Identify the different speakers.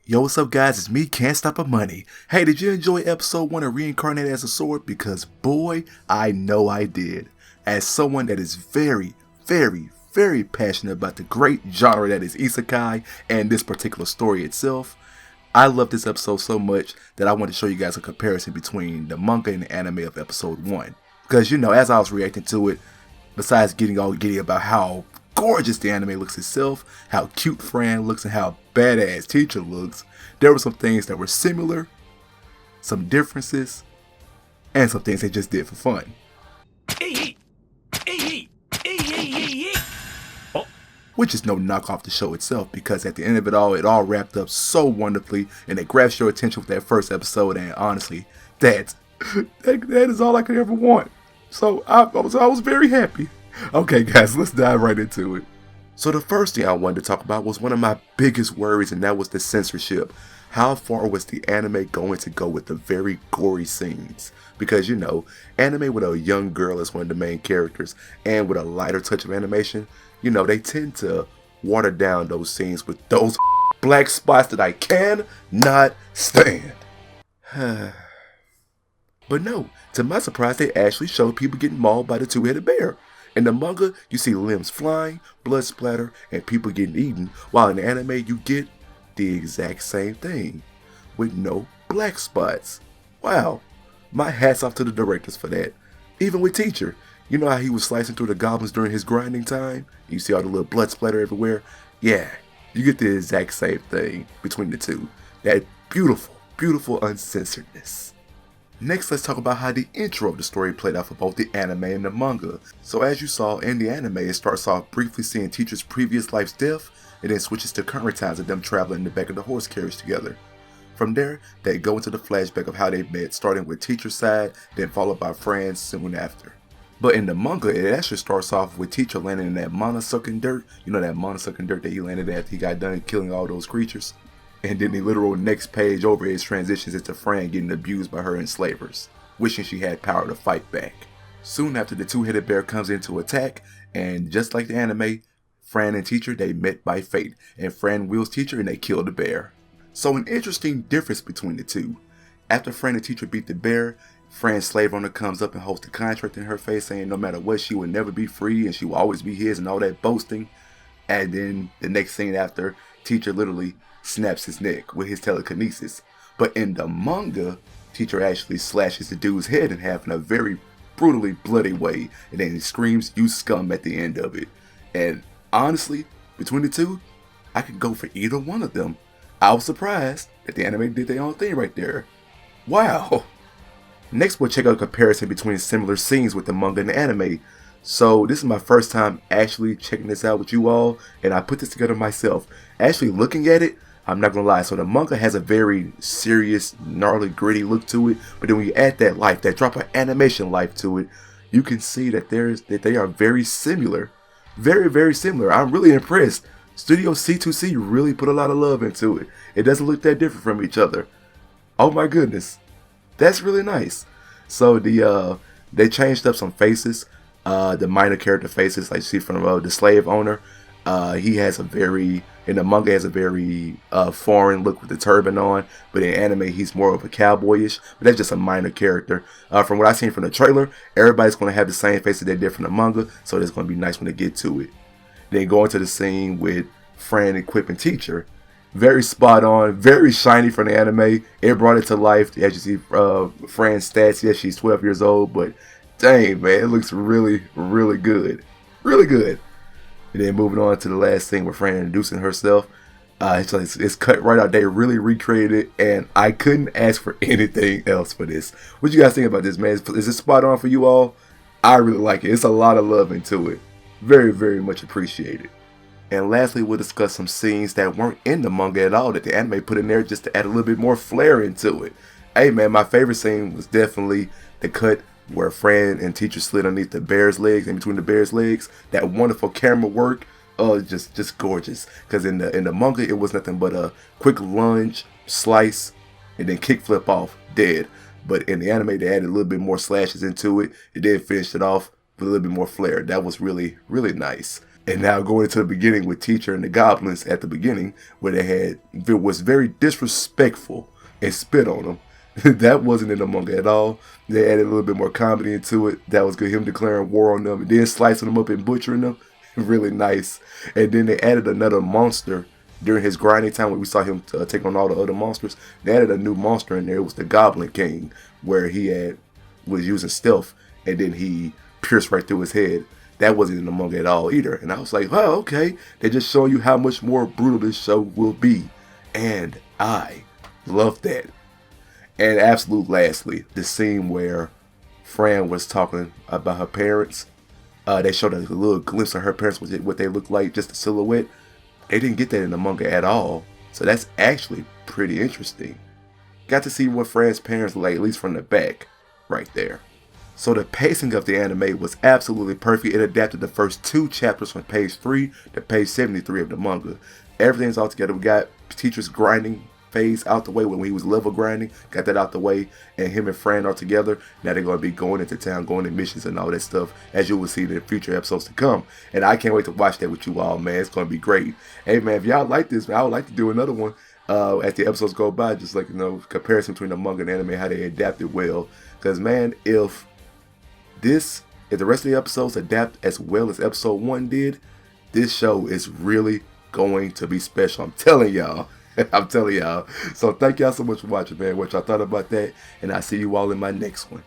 Speaker 1: Yo, what's up guys, it's me, Can't Stop a Money. Hey, did you enjoy episode 1 of Reincarnated as a Sword? Because boy, I know I did. As someone that is very passionate about the great genre that is Isekai and this particular story itself, I love this episode so much that I want to show you guys a comparison between the manga and the anime of episode 1. Because you know, as I was reacting to it, besides getting all giddy about how gorgeous the anime looks itself, how cute Fran looks, and how badass Teacher looks, there were some things that were similar, some differences, and some things they just did for fun. Which is no knock off the show itself, because at the end of it all wrapped up so wonderfully, and it grabs your attention with that first episode, and honestly, that is all I could ever want. So I was very happy. Okay guys, let's dive right into it. So the first thing I wanted to talk about was one of my biggest worries, and that was the censorship. How far was the anime going to go with the very gory scenes? Because you know, anime with a young girl as one of the main characters, and with a lighter touch of animation, you know, they tend to water down those scenes with those black spots that I cannot stand. But no, to my surprise, they actually showed people getting mauled by the two-headed bear. In the manga, you see limbs flying, blood splatter, and people getting eaten, while in the anime, you get the exact same thing, with no black spots. Wow, my hat's off to the directors for that. Even with Teacher, you know how he was slicing through the goblins during his grinding time? You see all the little blood splatter everywhere? Yeah, you get the exact same thing between the two. That beautiful uncensoredness. Next, let's talk about how the intro of the story played out for both the anime and the manga. So as you saw in the anime, it starts off briefly seeing Teacher's previous life's death, and then switches to current times of them traveling in the back of the horse carriage together. From there, they go into the flashback of how they met, starting with Teacher's side, then followed by Fran's soon after. But in the manga, it actually starts off with Teacher landing in that mana-sucking dirt. You know that mana-sucking dirt that he landed after he got done killing all those creatures? And then the literal next page over is transitions into Fran getting abused by her enslavers, wishing she had power to fight back. Soon after, the two-headed bear comes in to attack, and just like the anime, Fran and Teacher, they met by fate, and Fran wheels Teacher and they kill the bear. So an interesting difference between the two. After Fran and Teacher beat the bear, Fran's slave owner comes up and holds a contract in her face saying no matter what, she will never be free and she will always be his and all that boasting. And then the next scene after, Teacher literally snaps his neck with his telekinesis. But in the manga, Teacher actually slashes the dude's head in half in a very brutally bloody way, and then he screams, "You scum," at the end of it. And honestly, between the two, I could go for either one of them. I was surprised that the anime did their own thing right there. Wow. Next, we'll check out a comparison between similar scenes with the manga and the anime. So this is my first time actually checking this out with you all, and I put this together myself. Actually looking at it, I'm not gonna lie, so the manga has a very serious, gnarly, gritty look to it, but then when you add that life, that drop of animation life to it, you can see that they are very similar. Very similar. I'm really impressed. Studio C2C really put a lot of love into it. It doesn't look that different from each other. Oh my goodness. That's really nice. So they changed up some faces. The minor character faces, like you see from the slave owner. He has in the manga has a very foreign look with the turban on, but in anime he's more of a cowboyish, but that's just a minor character. From what I've seen from the trailer, everybody's going to have the same face that they did from the manga, so it's going to be nice when they get to it. Then go into the scene with Fran equipping Teacher. Very spot on, very shiny from the anime. It brought it to life. As you see Fran's stats, yes, she's 12 years old, but dang, man, it looks really good. Really good. And then moving on to the last scene with Fran introducing herself. It's cut right out. They really recreated it, and I couldn't ask for anything else for this. What you guys think about this, man? Is this spot on for you all? I really like it. It's a lot of love into it. Very much appreciated. And lastly, we'll discuss some scenes that weren't in the manga at all, that the anime put in there just to add a little bit more flair into it. Hey man, my favorite scene was definitely the cut where Fran and Teacher slid underneath the bear's legs, in between the bear's legs. That wonderful camera work, just gorgeous. Because in the manga, it was nothing but a quick lunge, slice, and then kick flip off, dead. But in the anime, they added a little bit more slashes into it. It did finish it off with a little bit more flair. That was really nice. And now going into the beginning with Teacher and the Goblins at the beginning, where it was very disrespectful and spit on them. That wasn't in the manga at all. They added a little bit more comedy into it. That was good. Him declaring war on them and then slicing them up and butchering them. Really nice. And then they added another monster during his grinding time when we saw him take on all the other monsters. They added a new monster in there. It was the Goblin King, where was using stealth and then he pierced right through his head. That wasn't in the manga at all either. And I was like, oh, okay. They're just showing you how much more brutal this show will be. And I love that. And absolute lastly, the scene where Fran was talking about her parents. They showed a little glimpse of her parents, what they look like, just a silhouette. They didn't get that in the manga at all. So that's actually pretty interesting. Got to see what Fran's parents look like, at least from the back, right there. So the pacing of the anime was absolutely perfect. It adapted the first 2 chapters from page 3 to page 73 of the manga. Everything's all together. We got Teacher's grinding phase out the way when he was level grinding, got that out the way, and him and Fran are together. Now they're going to be going into town, going to missions and all that stuff, as you will see in the future episodes to come. And I can't wait to watch that with you all, man. It's going to be great. Hey, man, if y'all like this, man, I would like to do another one as the episodes go by, just like, comparison between the manga and anime, how they adapted well. Because, man, if the rest of the episodes adapt as well as episode 1 did, this show is really going to be special. I'm telling y'all. I'm telling y'all. So thank y'all so much for watching, man. What y'all thought about that. And I'll see you all in my next one.